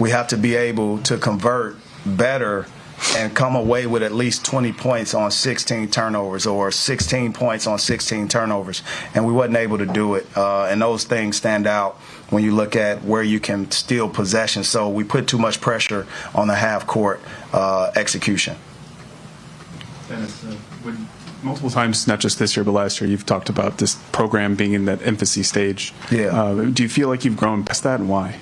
we have to be able to convert better and come away with at least 20 points on 16 turnovers or 16 points on 16 turnovers. And we wasn't able to do it. And those things stand out when you look at where you can steal possession. So we put too much pressure on the half-court execution. Dennis, multiple times, not just this year, but last year, you've talked about this program being in that infancy stage. Yeah. Do you feel like you've grown past that, and why?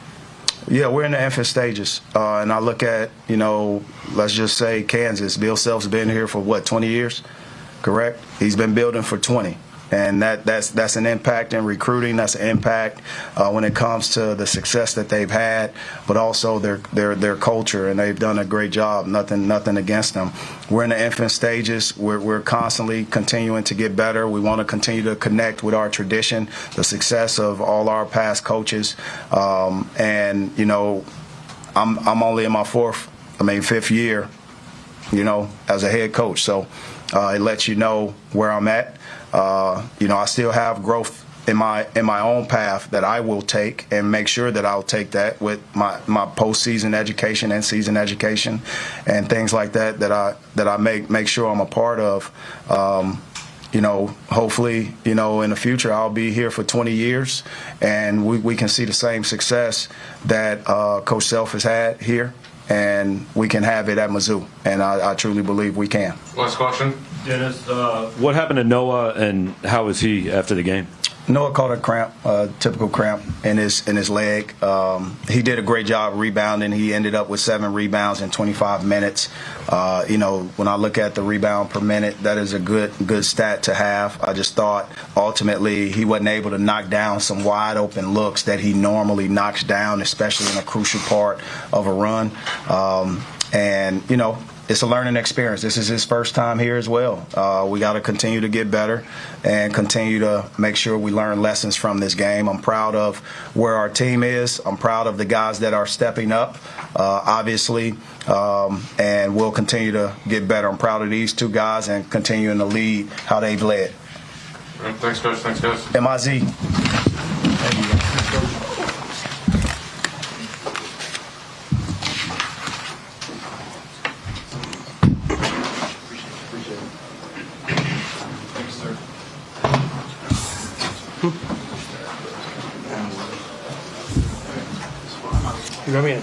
Yeah, we're in the infant stages. And I look at, let's just say Kansas. Bill Self's been here for, 20 years? Correct? He's been building for 20. And that's an impact in recruiting. That's an impact when it comes to the success that they've had, but also their culture, and they've done a great job. Nothing against them. We're in the infant stages. We're constantly continuing to get better. We want to continue to connect with our tradition, the success of all our past coaches, and I'm only in my fifth year, as a head coach. So it lets you know where I'm at. I still have growth in my own path that I will take, and make sure that I'll take that with my postseason education and season education and things like that I make sure I'm a part of. Hopefully, in the future I'll be here for 20 years, and we can see the same success that Coach Self has had here, and we can have it at Mizzou, and I truly believe we can. Last question. Dennis, what happened to Noah, and how was he after the game? Noah caught a cramp, typical cramp in his leg. He did a great job rebounding. He ended up with 7 rebounds in 25 minutes. When I look at the rebound per minute, that is a good stat to have. I just thought ultimately he wasn't able to knock down some wide open looks that he normally knocks down, especially in a crucial part of a run. It's a learning experience. This is his first time here as well. We got to continue to get better and continue to make sure we learn lessons from this game. I'm proud of where our team is. I'm proud of the guys that are stepping up, obviously, and we'll continue to get better. I'm proud of these 2 guys and continuing to lead how they've led. All right, thanks, Coach. Thanks, guys. MIZ. You know what I mean?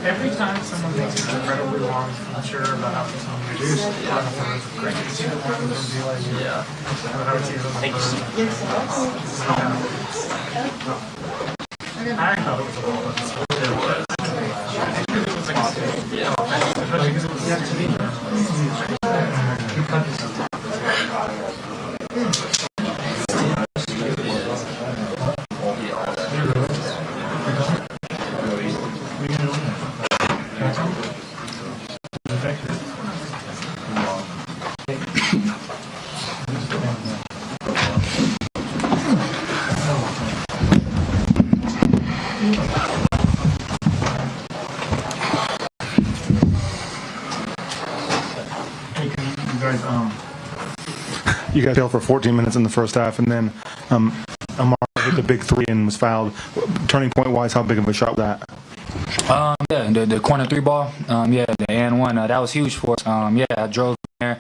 Every time someone makes an incredibly long, unsure about how it's going to reduce, great. Yeah. Thank you. I thought it was a little bit. You guys failed for 14 minutes in the first half, and then Amar hit the big 3 and was fouled. Turning point wise, how big of a shot was that? The corner 3 ball, the and one, that was huge for us. I drove in there.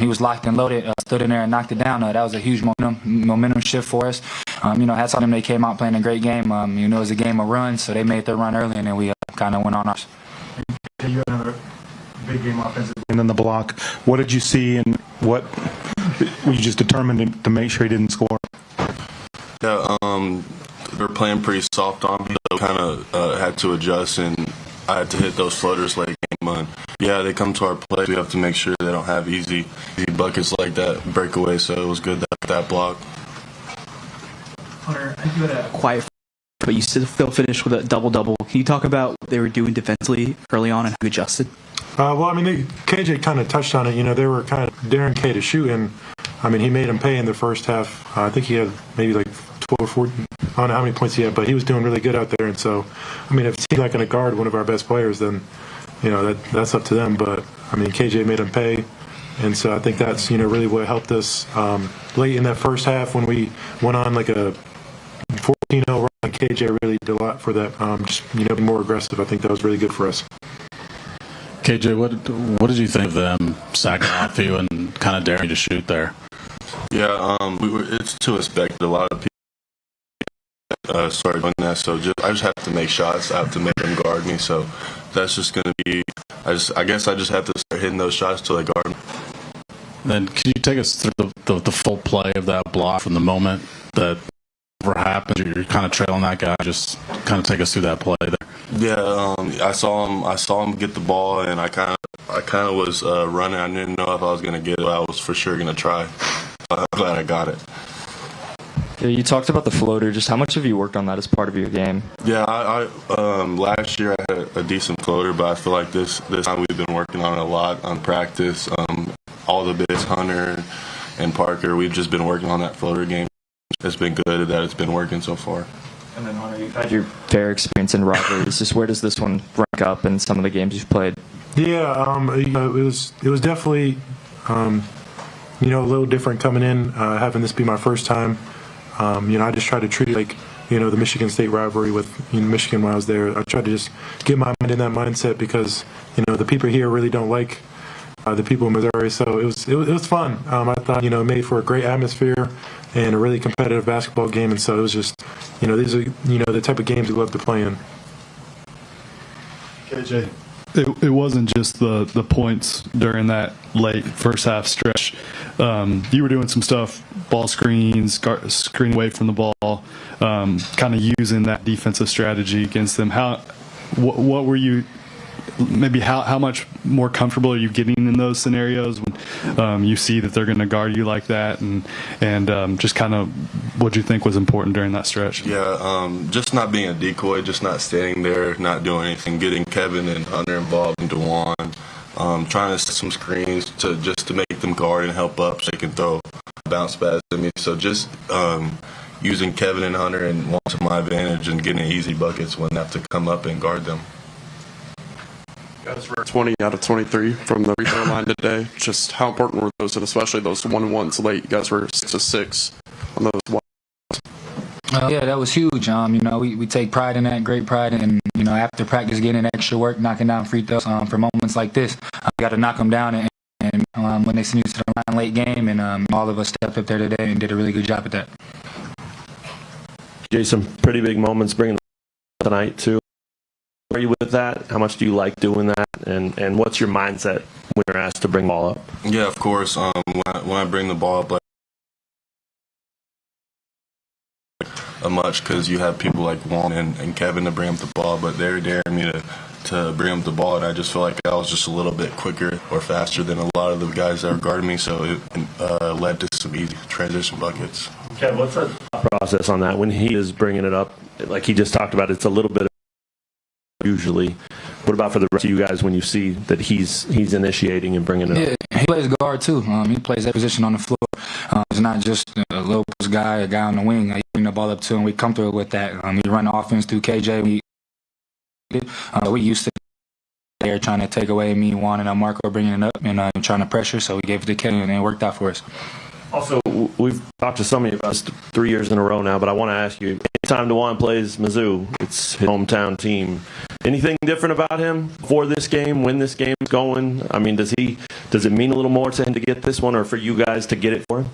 He was locked and loaded, stood in there and knocked it down. That was a huge momentum shift for us. Hats on them, they came out playing a great game. It was a game of runs, so they made their run early, and then we kind of went on ours. You had another big big game offensively, and then the block. What did you see, and what were you just determined to make sure he didn't score? Yeah, they're playing pretty soft on me, so kind of had to adjust, and I had to hit those floaters late game. And yeah, they come to our place. We have to make sure they don't have easy buckets like that breakaway. So it was good that block. Hunter, I think you had a quiet, but you still finished with a double-double. Can you talk about what they were doing defensively early on and how you adjusted? Well, I mean, KJ kind of touched on it. You know, they were kind of daring K to shoot, and I mean, he made him pay in the first half. I think he had maybe like 12 or 14. I don't know how many points he had, but he was doing really good out there. And so, I mean, if he's not going to guard one of our best players, then you know that's up to them. But I mean, KJ made him pay, and so I think that's really what helped us late in that first half when we went on like a 14-0 run. KJ really did a lot for that. Just be more aggressive. I think that was really good for us. KJ, what did you think of them sacking off you and kind of daring you to shoot there? Yeah, it's to expect. A lot of people started doing that, so I just have to make shots. I have to make them guard me. So that's just going to be. I guess I just have to start hitting those shots till they guard me. Then can you take us through the full play of that block from the moment that happened? You're kind of trailing that guy. Just kind of take us through that play there. Yeah, I saw him get the ball, and I kind of was running. I didn't know if I was going to get it. I was for sure going to try. I'm glad I got it. Yeah, you talked about the floater. Just how much have you worked on that as part of your game? Yeah, I last year I had a decent floater, but I feel like this time we've been working on it a lot on practice. All the bigs, Hunter and Parker, we've just been working on that floater game. It's been good that it's been working so far. And then Hunter, you've had your fair experience in rivalries. Just where does this one rank up in some of the games you've played? Yeah, it was definitely a little different coming in, having this be my first time. I just tried to treat it like the Michigan State rivalry with Michigan when I was there. I tried to just get my mind in that mindset because the people here really don't like the people in Missouri. So it was fun. I thought it made for a great atmosphere and a really competitive basketball game. And so it was just these are the type of games we love to play in. KJ, it wasn't just the points during that late first half stretch. You were doing some stuff, ball screens, screen away from the ball, kind of using that defensive strategy against them. What were you? Maybe how much more comfortable are you getting in those scenarios when you see that they're going to guard you like that, and just kind of what do you think was important during that stretch? Yeah, just not being a decoy, just not standing there, not doing anything, getting Kevin and Hunter involved and DeJuan, trying to set some screens to make them guard and help up so they can throw bounce pass to me. So just using Kevin and Hunter and one to my advantage and getting easy buckets when I have to come up and guard them. You guys were 20 out of 23 from the free throw line today. Just how important were those, and especially those 1-1s late? You guys were 6-6 on those ones. Yeah, that was huge. We take pride in that, great pride, and after practice, getting extra work, knocking down free throws for moments like this. We got to knock them down, and when they send you to the line late game, and all of us stepped up there today and did a really good job at that. Jason, pretty big moments bringing tonight too. Are you with that? How much do you like doing that? And what's your mindset when you're asked to bring the ball up? Yeah, of course. When I bring the ball up, much because you have people like Juan and Kevin to bring up the ball, but they're daring me to bring up the ball, and I just feel like I was just a little bit quicker or faster than a lot of the guys that are guarding me, so it led to some easy transition buckets. Kevin, what's the process on that? When he is bringing it up, like he just talked about, it's a little bit usually. What about for the rest of you guys when you see that he's initiating and bringing it up? Yeah, he plays guard too. He plays that position on the floor. He's not just a low post guy, a guy on the wing. He bring the ball up too, and we're comfortable with that. We run the offense through KJ. We used to there trying to take away me, Juan, and Marco bringing it up and trying to pressure, so we gave it to Kevin, and it worked out for us. Also, we've talked to some of you about 3 years in a row now, but I want to ask you, anytime DeJuan plays Mizzou, it's his hometown team. Anything different about him for this game, when this game's going? I mean, does it mean a little more to him to get this one, or for you guys to get it for him?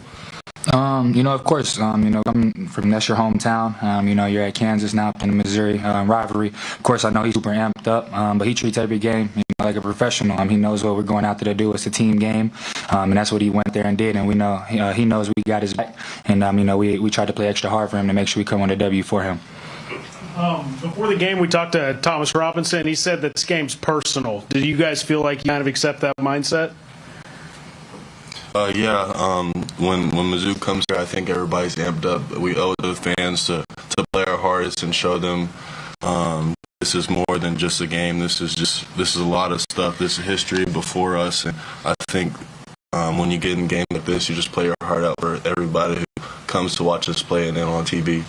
Of course, coming from that's your hometown. You're at Kansas now in the Missouri rivalry. Of course, I know he's super amped up, but he treats every game like a professional. He knows what we're going out there to do. It's a team game, and that's what he went there and did. And we know he knows we got his back. And we tried to play extra hard for him to make sure we come on a W for him. Before the game, we talked to Thomas Robinson. He said that this game's personal. Did you guys feel like you kind of accept that mindset? When Mizzou comes here, I think everybody's amped up. We owe the fans to play our hardest and show them this is more than just a game. This is a lot of stuff. This is history before us, and I think when you get in a game like this, you just play your heart out for everybody who comes to watch us play and then on TV.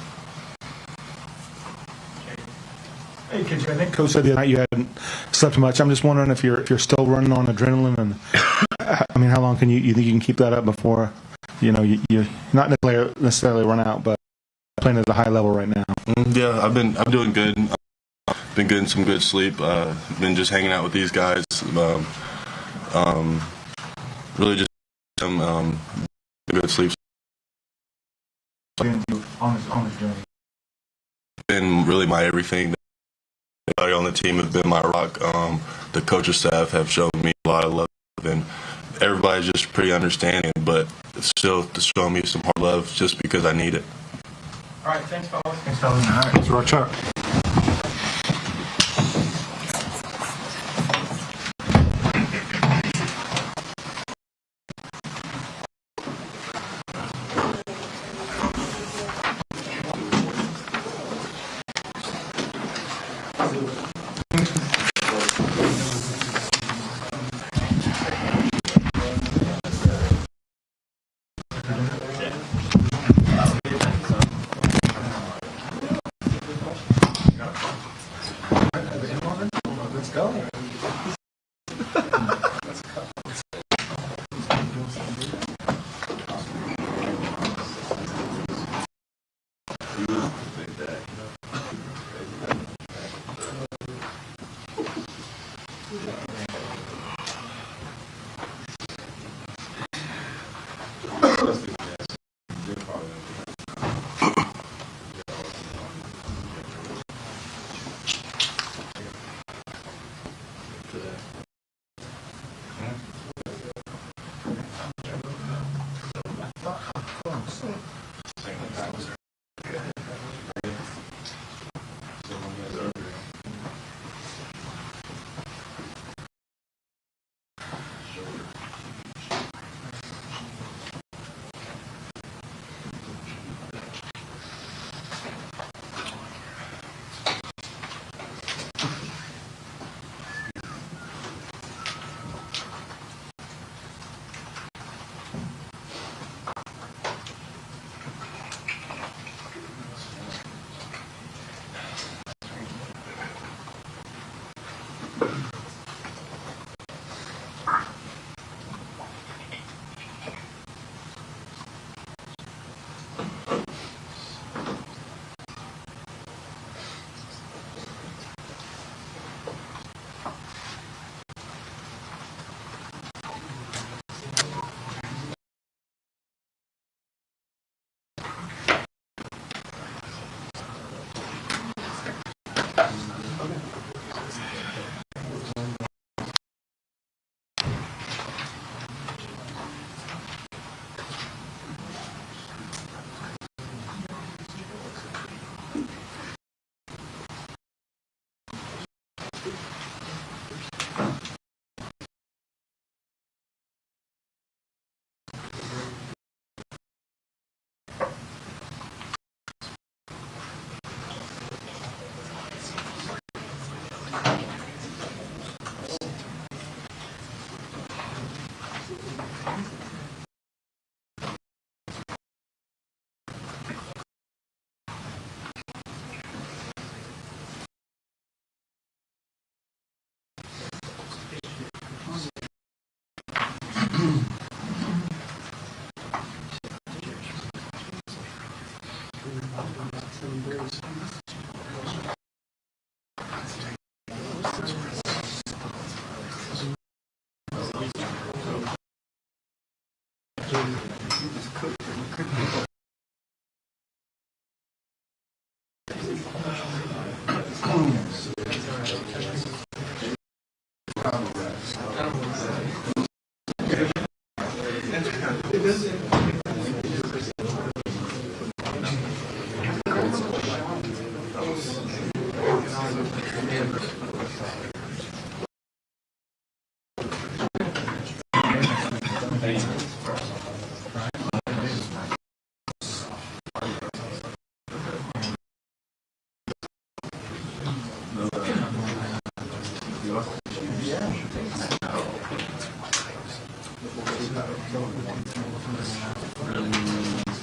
Hey, I think Coach said the other night you hadn't slept much. I'm just wondering if you're still running on adrenaline, and how long can you think you can keep that up before you not necessarily run out, but playing at a high level right now? Yeah, I'm doing good. Been getting some good sleep. Been just hanging out with these guys. Really just some good sleep. On this journey. Been really my everything. Everybody on the team have been my rock. The coaching staff have shown me a lot of love, and everybody's just pretty understanding, but still showing me some hard love just because I need it. All right, thanks, fellas. Thanks, fellas. All right, let's rock chalk.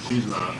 She's not.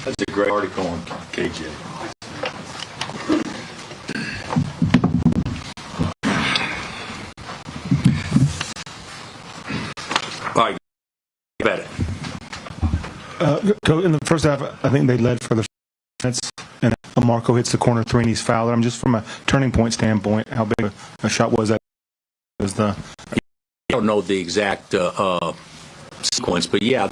That's a great article on KJ. All right, bet it. In the first half, I think they led for the minutes, and Marco hits the corner three and he's fouled. I'm just from a turning point standpoint, how big a shot was that? I don't know the exact sequence, but yeah,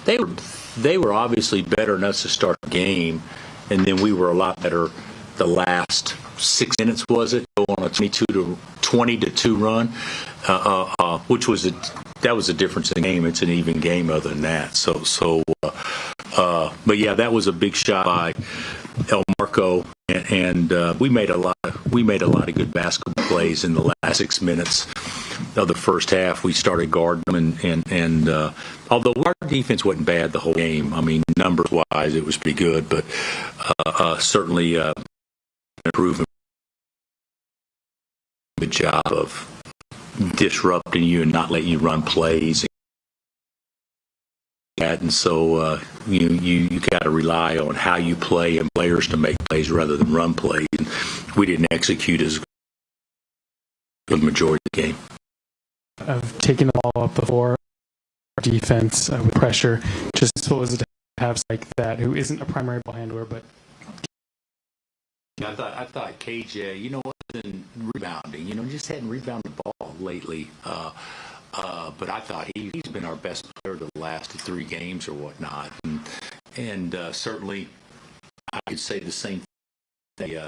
they were obviously better than us to start the game, and then we were a lot better the last 6 minutes. Was it go on a 20-2 run, which was that was a difference in the game. It's an even game other than that. But yeah, that was a big shot by El Marco, and we made a lot of good basketball plays in the last 6 minutes of the first half. We started guarding them, and although our defense wasn't bad the whole game, I mean, numbers wise, it was pretty good, but certainly improving. Good job of disrupting you and not letting you run plays. And so you got to rely on how you play and players to make plays rather than run plays. And we didn't execute as good for the majority of the game. Of taking the ball up the floor, defense with pressure. Just what was it to have like that? Who isn't a primary ball handler, but I thought KJ, wasn't rebounding. Just hadn't rebounded the ball lately. But I thought he's been our best player the last 3 games or whatnot, and certainly I could say the same thing.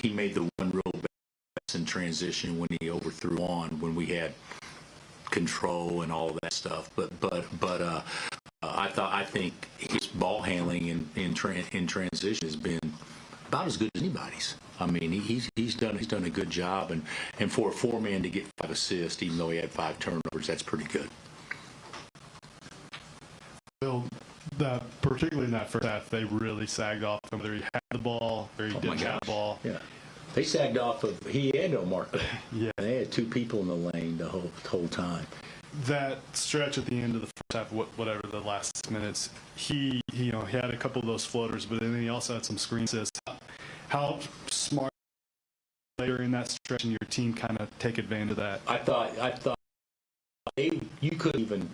He made the one real best in transition when he overthrew on when we had control and all that stuff. But I think his ball handling in transition has been about as good as anybody's. I mean, he's done a good job, and for a 4-man to get 5 assists, even though he had 5 turnovers, that's pretty good. Bill, particularly in that first half, they really sagged off him. Whether he had the ball or he didn't have the ball. Yeah, they sagged off of he and Marco. Yeah, they had 2 people in the lane the whole time. That stretch at the end of the first half, whatever the last 6 minutes, he had a couple of those floaters, but then he also had some screen assists. How smart later in that stretch and your team kind of take advantage of that? I thought you could even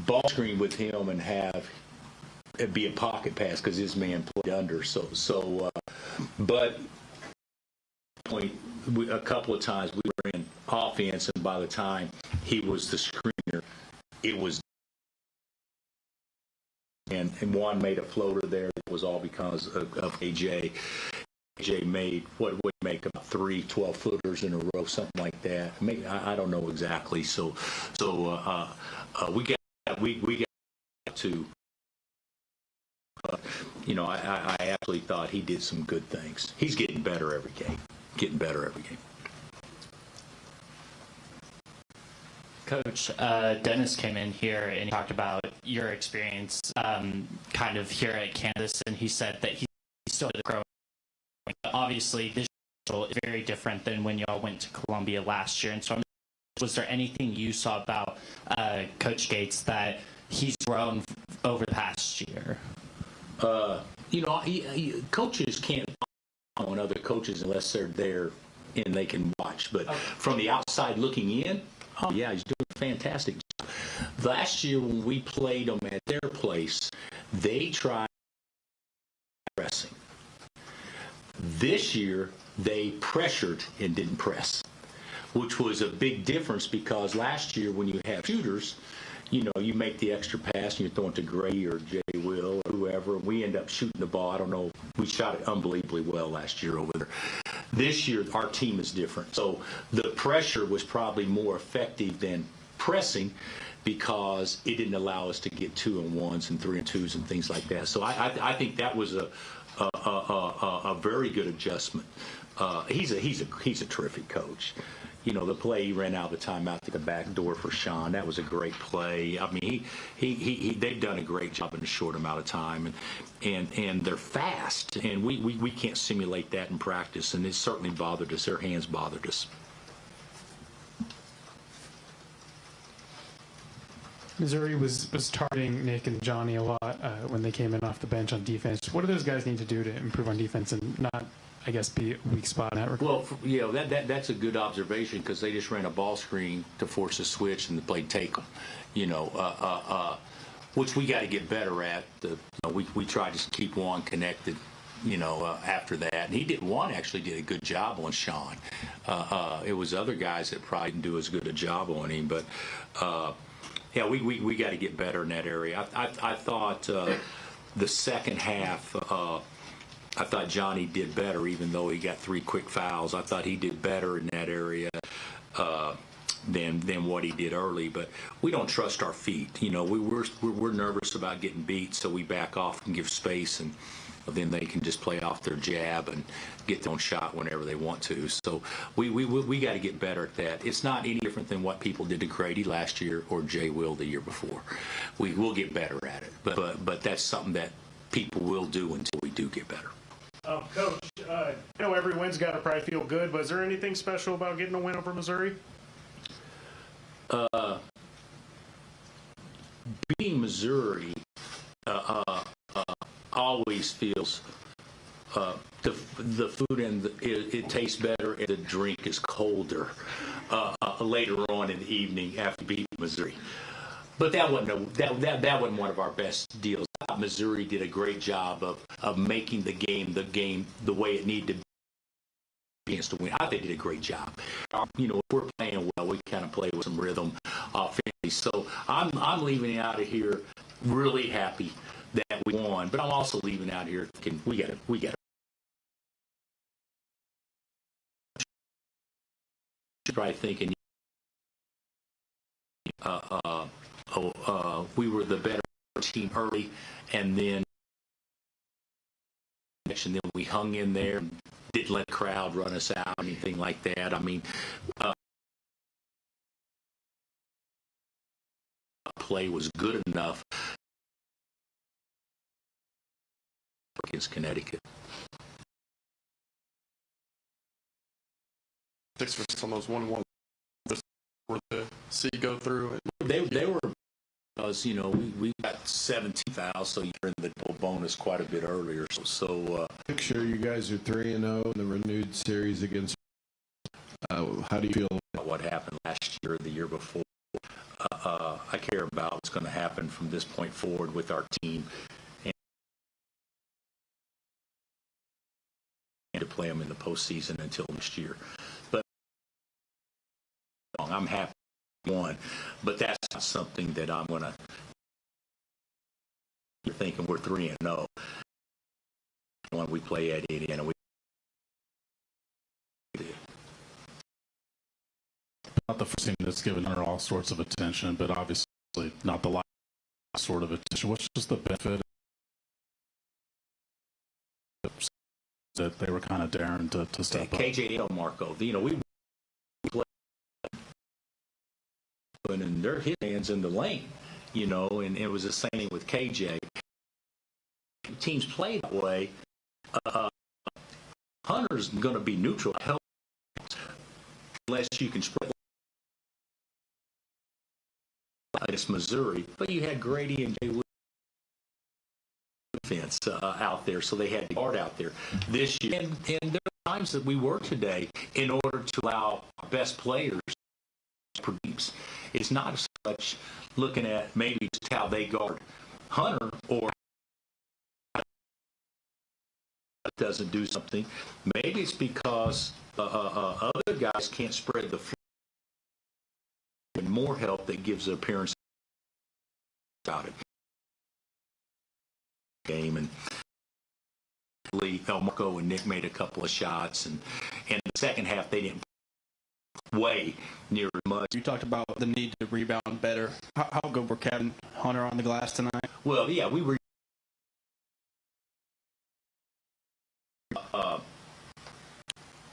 ball screen with him and have it be a pocket pass because his man played under. But a couple of times we were in offense, and by the time he was the screener, it was. And Juan made a floater there. That was all because of AJ. AJ made what would make about 3 12-footers in a row, something like that. I don't know exactly. So we got to. I actually thought he did some good things. He's getting better every game. Coach, Dennis came in here and he talked about your experience kind of here at Kansas, and he said that he's still growing. Obviously, this is very different than when y'all went to Columbia last year. And so was there anything you saw about Coach Gates that he's grown over the past year? Coaches can't on other coaches unless they're there and they can watch. But from the outside looking in, oh yeah, he's doing a fantastic job. Last year when we played them at their place, they tried pressing. This year they pressured and didn't press, which was a big difference because last year when you have shooters, you know, you make the extra pass and you're throwing to Gray or Jay Will or whoever, and we end up shooting the ball. I don't know. We shot it unbelievably well last year over there. This year, our team is different. So the pressure was probably more effective than pressing because it didn't allow us to get 2-on-1s and 3-on-2s and things like that. So I think that was a very good adjustment. He's a terrific coach. You know, the play he ran out of the timeout to the back door for Sean, that was a great play. I mean, they've done a great job in a short amount of time, and they're fast, and we can't simulate that in practice, and it certainly bothered us. Their hands bothered us. Missouri was targeting Nick and Johnny a lot when they came in off the bench on defense. What do those guys need to do to improve on defense and not, I guess, be a weak spot in that regard? Well, you know, that's a good observation because they just ran a ball screen to force a switch and they played take them, you know, which we got to get better at. We tried to keep Juan connected, you know, after that. And Juan actually did a good job on Sean. It was other guys that probably didn't do as good a job on him, but yeah, we got to get better in that area. I thought the second half, I thought Johnny did better, even though he got 3 quick fouls. I thought he did better in that area than what he did early. But we don't trust our feet. You know, we're nervous about getting beat, so we back off and give space, and then they can just play off their jab and get their own shot whenever they want to. So we got to get better at that. It's not any different than what people did to Grady last year or Jay Will the year before. We will get better at it, but that's something that people will do until we do get better. Coach, I know every win's got to probably feel good, but is there anything special about getting a win over Missouri? Beating Missouri always feels the food and it tastes better and the drink is colder later on in the evening after beating Missouri. But that wasn't one of our best deals. I thought Missouri did a great job of making the game the way it needed to be against to win. I think they did a great job. You know, if we're playing well, we kind of play with some rhythm offensively. So I'm leaving out of here really happy that we won, but I'm also leaving out here thinking we got to probably thinking we were the better team early, and then we hung in there and didn't let the crowd run us out, anything like that. I mean, play was good enough against Connecticut. 6 for 6 on those 1-1 for the C go through. They were, because, you know, we got 17 fouls, so you're in the double bonus quite a bit earlier. So picture you guys are 3-0 in the renewed series against. How do you feel about what happened last year or the year before? I care about what's going to happen from this point forward with our team, and to play them in the postseason until next year. But I'm happy we won, but that's not something that I'm going to. You're thinking we're 3-0 when we play at Indiana. Not the first team that's given her all sorts of attention, but obviously not the last sort of attention. What's just the benefit that they were kind of daring to step up? KJ and Marco, you know, we play and they're his hands in the lane, you know, and it was the same thing with KJ. Teams play that way. Hunter's going to be neutral unless you can spread against Missouri, but you had Grady and Jay defense out there, so they had the guard out there this year. And there are times that we work today in order to allow our best players to produce. It's not so much looking at maybe just how they guard Hunter or doesn't do something. Maybe it's because other guys can't spread the floor. And more help that gives the appearance about it. Game and Marco and Nick made a couple of shots, and in the second half they didn't play near as much. You talked about the need to rebound better. How good were Kevin Hunter on the glass tonight? Well, yeah, we were.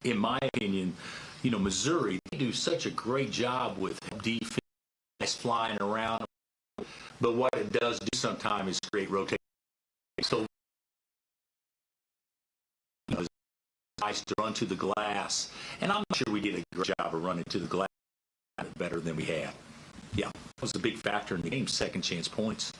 In my opinion, you know, Missouri, they do such a great job with defense flying around. But what it does do sometimes is create rotation. So, you know, it's nice to run to the glass. And I'm sure we did a great job of running to the glass better than we had. Yeah, it was a big factor in the game, second chance points.